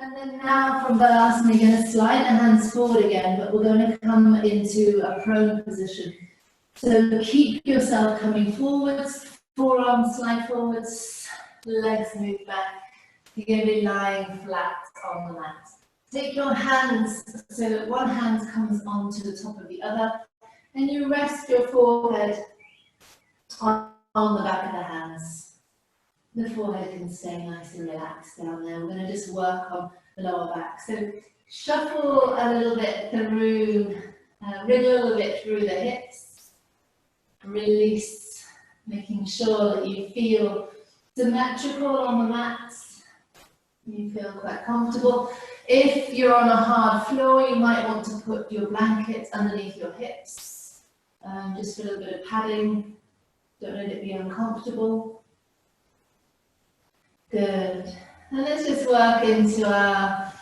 And then now from balasana, you're going to slide the hands forward again, but we're going to come into a prone position. So keep yourself coming forwards, forearms slide forwards, legs move back. You're going to be lying flat on the mat. Take your hands so that one hand comes onto the top of the other, and you rest your forehead on the back of the hands. The forehead can stay nice and relaxed down there. We're going to just work on the lower back. So shuffle a little bit through, wriggle a little bit through the hips. Release, making sure that you feel symmetrical on the mat. You feel quite comfortable. If you're on a hard floor, you might want to put your blanket underneath your hips. Just for a little bit of padding. Don't let it be uncomfortable. Good. And let's just work into our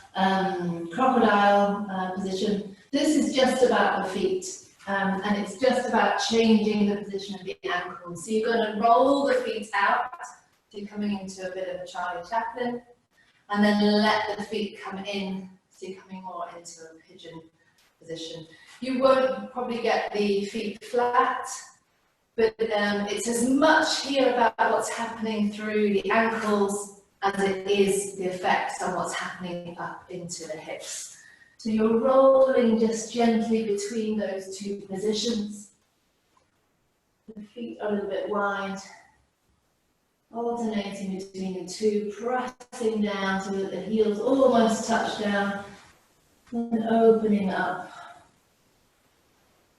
crocodile position. This is just about the feet, and it's just about changing the position of the ankles. So you're going to roll the feet out. So you're coming into a bit of a Charlie Chaplin, and then let the feet come in. So you're coming more into a pigeon position. You won't probably get the feet flat, but it's as much here about what's happening through the ankles as it is the effects on what's happening up into the hips. So you're rolling just gently between those two positions. The feet are a little bit wide, alternating between the two, pressing down so that the heels almost touch down, and opening up.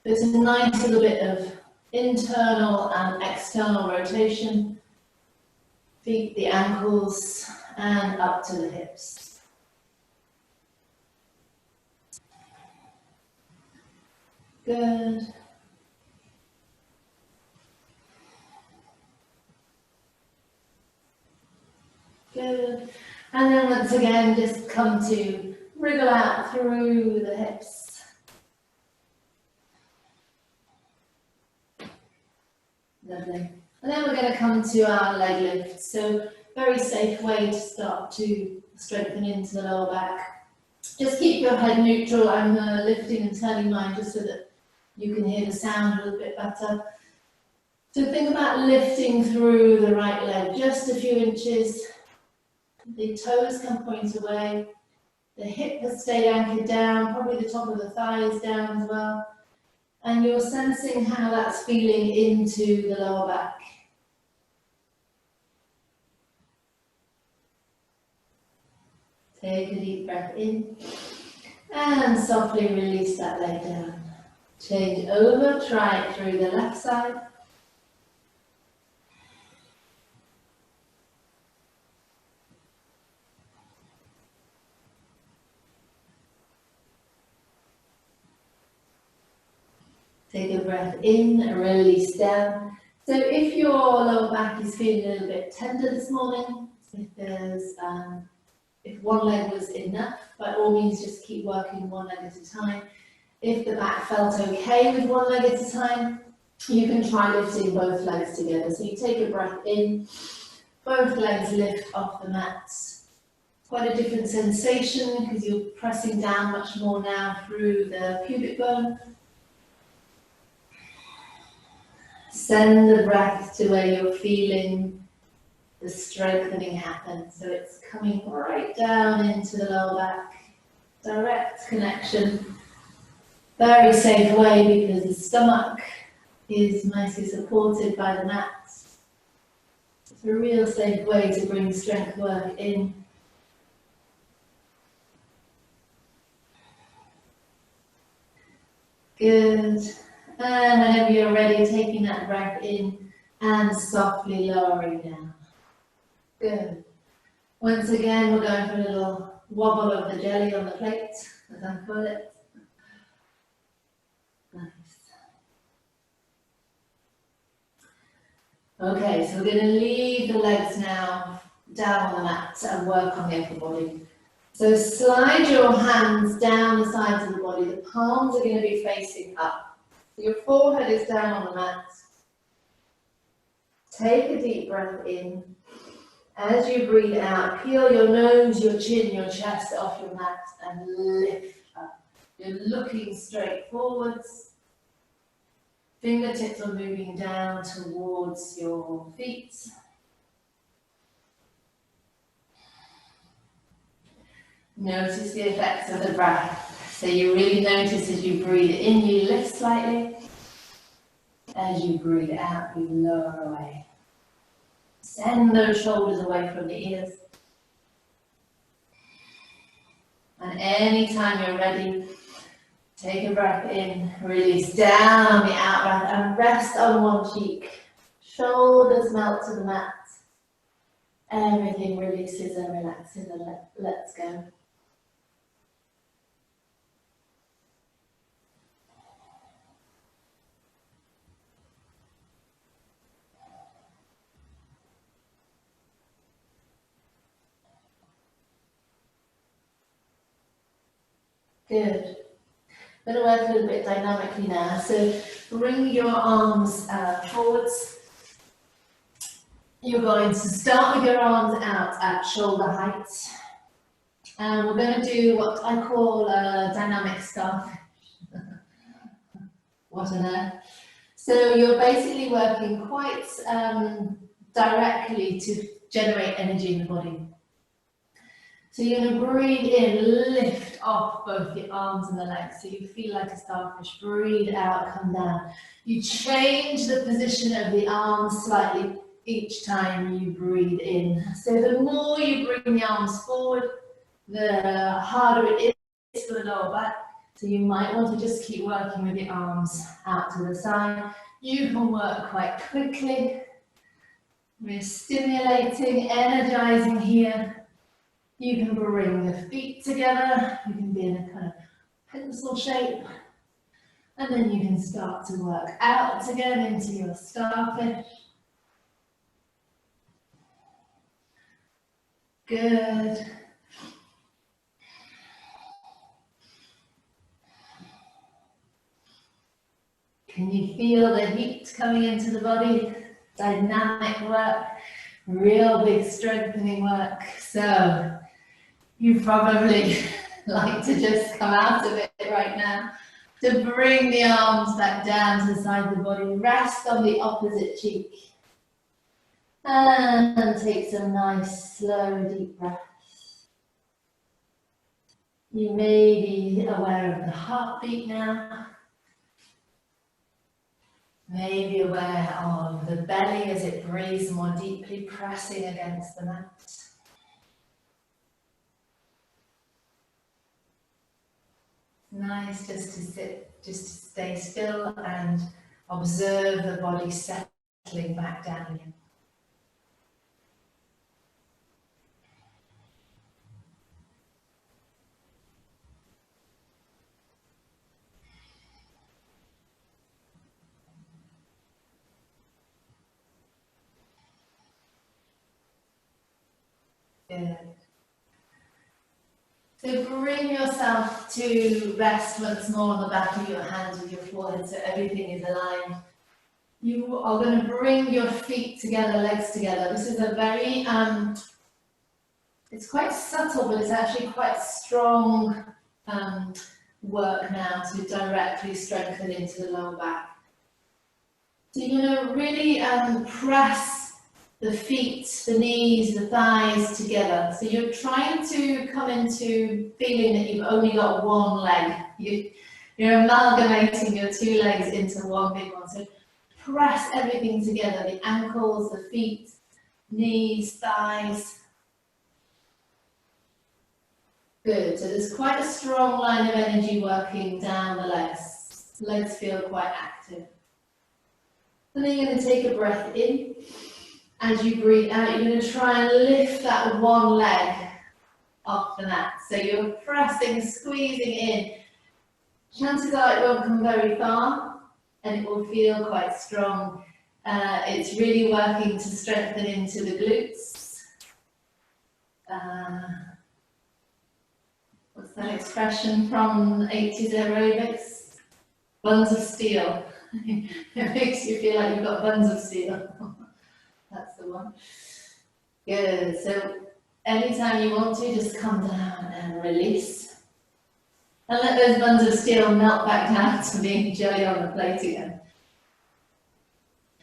There's a nice little bit of internal and external rotation, feet, the ankles, and up to the hips. Good. Good. And then once again, just come to wriggle out through the hips. Lovely. And then we're going to come to our leg lift. So very safe way to start to strengthen into the lower back. Just keep your head neutral. I'm lifting and turning mine just so that you can hear the sound a little bit better. So think about lifting through the right leg, just a few inches. The toes can point away. The hip has stayed anchored down, probably the top of the thigh is down as well. And you're sensing how that's feeling into the lower back. Take a deep breath in and softly release that leg down. Change over, try it through the left side. Take a breath in, release down. So if your lower back is feeling a little bit tender this morning, if one leg was enough, by all means just keep working one leg at a time. If the back felt okay with one leg at a time, you can try lifting both legs together. So you take a breath in, both legs lift off the mat. Quite a different sensation because you're pressing down much more now through the pubic bone. Send the breath to where you're feeling the strengthening happen. So it's coming right down into the lower back. Direct connection. Very safe way because the stomach is nicely supported by the mat. It's a real safe way to bring strength work in. Good. And whenever you're ready, taking that breath in and softly lowering down. Good. Once again, we're going for a little wobble of the jelly on the plate, as I call it. Nice. Okay, so we're going to leave the legs now down on the mat and work on the upper body. So slide your hands down the sides of the body. The palms are going to be facing up. Your forehead is down on the mat. Take a deep breath in As you breathe out, peel your nose, your chin, your chest off your mat and lift up. You're looking straight forwards. Fingertips are moving down towards your feet. Notice the effects of the breath. So you really notice as you breathe in, you lift slightly. As you breathe out, you lower away. Send those shoulders away from the ears. And anytime you're ready, take a breath in, release down the out breath and rest on one cheek. Shoulders melt to the mat. Everything releases and relaxes and lets go. Good. I'm going to work a little bit dynamically now. So bring your arms forwards. You're going to start with your arms out at shoulder height. And we're going to do what I call a dynamic starfish. What on earth? So you're basically working quite directly to generate energy in the body. So you're going to breathe in, lift off both the arms and the legs, so you feel like a starfish. Breathe out, come down. You change the position of the arms slightly each time you breathe in. So the more you bring the arms forward, the harder it is for the lower back. So you might want to just keep working with the arms out to the side. You can work quite quickly. We're stimulating, energizing here. You can bring the feet together. You can be in a kind of pencil shape. And then you can start to work out again into your starfish. Good. Can you feel the heat coming into the body? Dynamic work, real big strengthening work. So you probably like to just come out of it right now. To bring the arms back down to the side of the body, rest on the opposite cheek. And take some nice, slow, deep breaths. You may be aware of the heartbeat now. Maybe aware of the belly as it breathes more deeply, pressing against the mat. Nice just to sit, just to stay still and observe the body settling back down again. Good. So bring yourself to rest once more on the back of your hands with your forehead so everything is aligned. You are going to bring your feet together, legs together. This is a very, it's quite subtle, but it's actually quite strong work now to directly strengthen into the lower back. So you're going to really press the feet, the knees, the thighs together. So you're trying to come into feeling that you've only got one leg. You're amalgamating your two legs into one big one. So press everything together, the ankles, the feet, knees, thighs. Good, so there's quite a strong line of energy working down the legs. Legs feel quite active. And then you're going to take a breath in. As you breathe out, you're going to try and lift that one leg off the mat. So you're pressing, squeezing in. Chances are it won't come very far and it will feel quite strong. It's really working to strengthen into the glutes. What's that expression from 80s aerobics? Buns of steel. It makes you feel like you've got buns of steel. That's the one. Good. So anytime you want to, just come down and release. And let those buns of steel melt back down to being jelly on the plate again.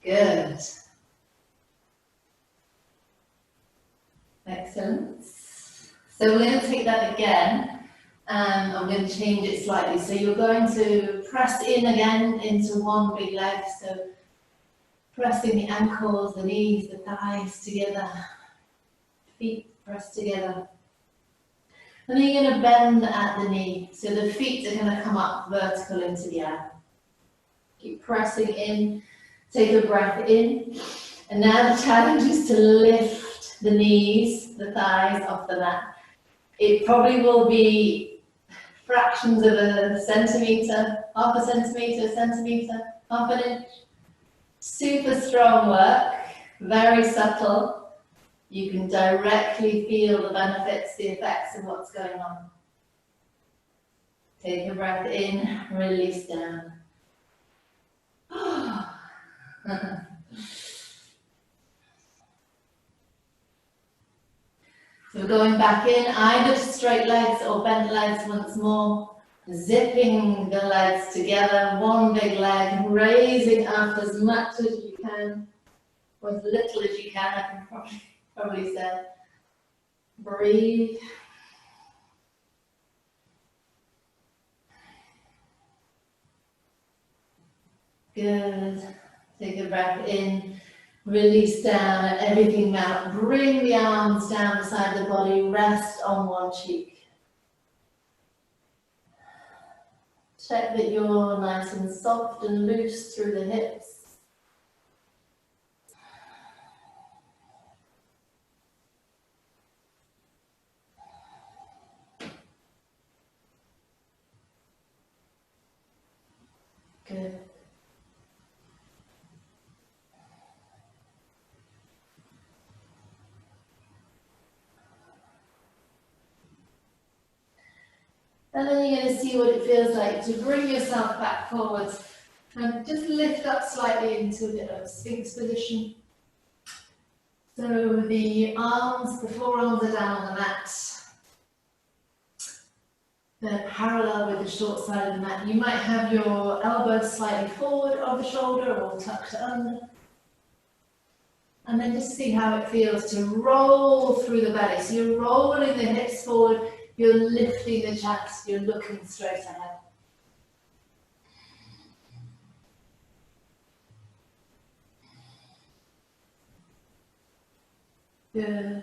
Good. Excellent. So we're going to take that again, and I'm going to change it slightly. So you're going to press in again into one big leg. So pressing the ankles, the knees, the thighs together. Feet pressed together. And then you're going to bend at the knee. So the feet are going to come up vertical into the air. Keep pressing in. Take a breath in. And now the challenge is to lift the knees, the thighs off the mat. It probably will be fractions of a centimetre, half a centimetre, half an inch. Super strong work, very subtle. You can directly feel the benefits, the effects of what's going on. Take a breath in, release down. So we're going back in, either to straight legs or bent legs once more. Zipping the legs together, one big leg, raising up as much as you can, or as little as you can, I can probably say. Breathe. Good. Take a breath in. Release down, let everything melt. Bring the arms down beside the body, rest on one cheek. Check that you're nice and soft and loose through the hips. Good. And then you're going to see what it feels like to bring yourself back forwards and just lift up slightly into a bit of Sphinx position. So the arms, the forearms are down on the mat. They're parallel with the short side of the mat. You might have your elbows slightly forward of the shoulder or tucked under. And then just see how it feels to roll through the belly. So you're rolling the hips forward. You're lifting the chest, you're looking straight ahead. Good.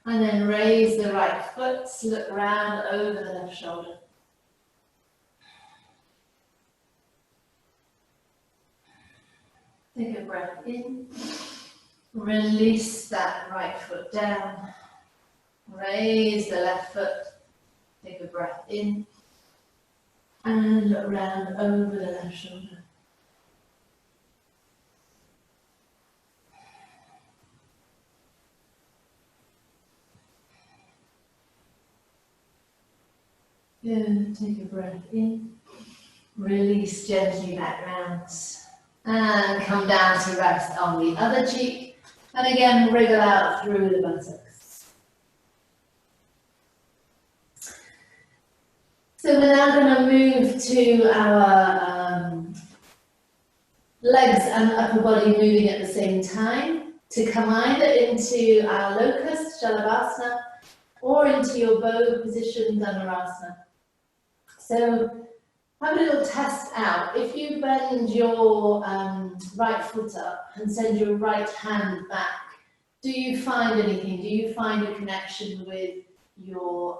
And then raise the right foot, look round over the left shoulder. Take a breath in. Release that right foot down. Raise the left foot, take a breath in, and look round over the left shoulder. Good, take a breath in, release gently back round, and come down to rest on the other cheek, and again wriggle out through the buttocks. So we're now going to move to our legs and upper body moving at the same time to come either into our locust, Shalabhasana, or into your bow position, Dhanurasana. So have a little test out. If you bend your right foot up and send your right hand back, do you find anything? Do you find a connection with your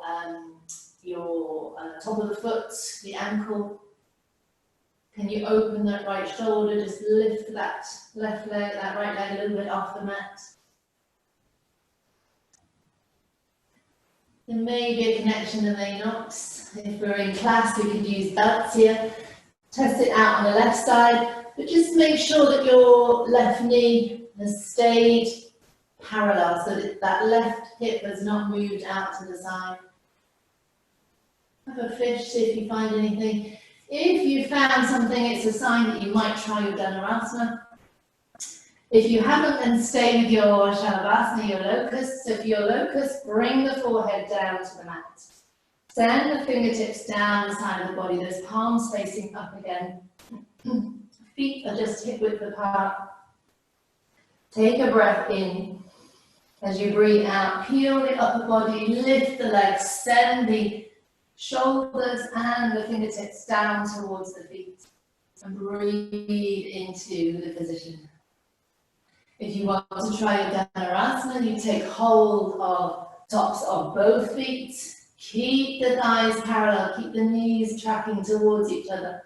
top of the foot, the ankle? Can you open that right shoulder, just lift that left leg, that right leg a little bit off the mat? There may be a connection, there may not. If we're in class, we can use belts here. Test it out on the left side, but just make sure that your left knee has stayed parallel, so that that left hip has not moved out to the side. Have a fish, see if you find anything. If you found something, it's a sign that you might try your Dhanurasana. If you haven't, then stay with your Shavasana, your locust. So for your locust, bring the forehead down to the mat. Send the fingertips down the side of the body, those palms facing up again. Feet are just hip width apart. Take a breath in. As you breathe out, peel the upper body, lift the legs, send the shoulders and the fingertips down towards the feet. And breathe into the position. If you want to try your Dhanurasana, you take hold of tops of both feet. Keep the thighs parallel, keep the knees tracking towards each other.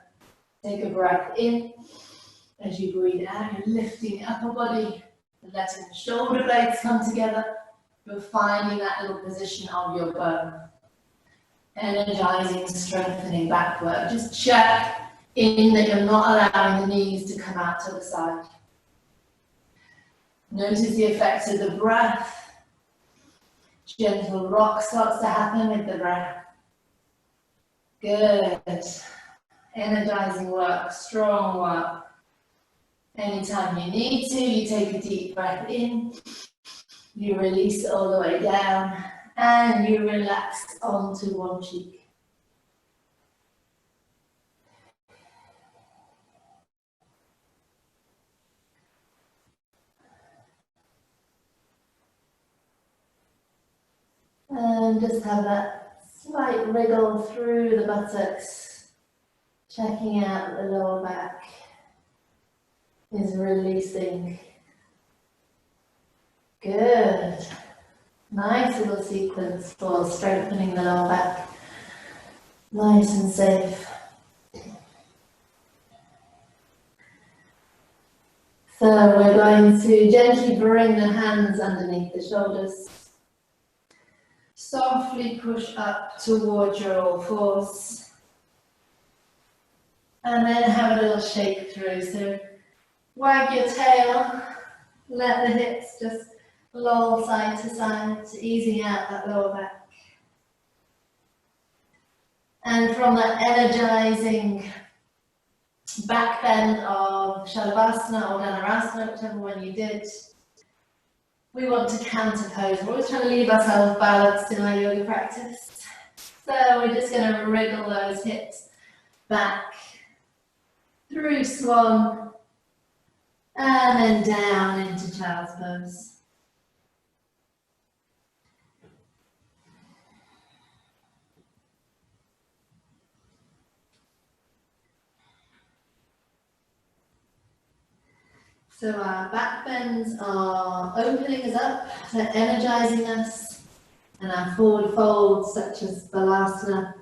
Take a breath in. As you breathe out, you're lifting the upper body, letting the shoulder blades come together. You're finding that little position of your bow. Energizing, strengthening back work. Just check in that you're not allowing the knees to come out to the side. Notice the effects of the breath. Gentle rock starts to happen with the breath. Good. Energizing work, strong work. Anytime you need to, you take a deep breath in, you release all the way down, and you relax onto one cheek. And just have that slight wriggle through the buttocks, checking out the lower back is releasing. Good. Nice little sequence for strengthening the lower back. Nice and safe. So we're going to gently bring the hands underneath the shoulders. Softly push up towards your all fours. And then have a little shake through. So wag your tail, let the hips just loll side to side, easing out that lower back. And from that energizing back bend of Shalabhasana or Dhanurasana, whichever one you did, we want to counter pose. We're always trying to leave ourselves balanced in our yoga practice. So we're just going to wriggle those hips back through swan and then down into child's pose. So our back bends are opening us up, they're energizing us, and our forward folds, such as balasana,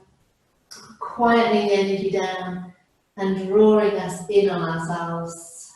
quietening the energy down and drawing us in on ourselves.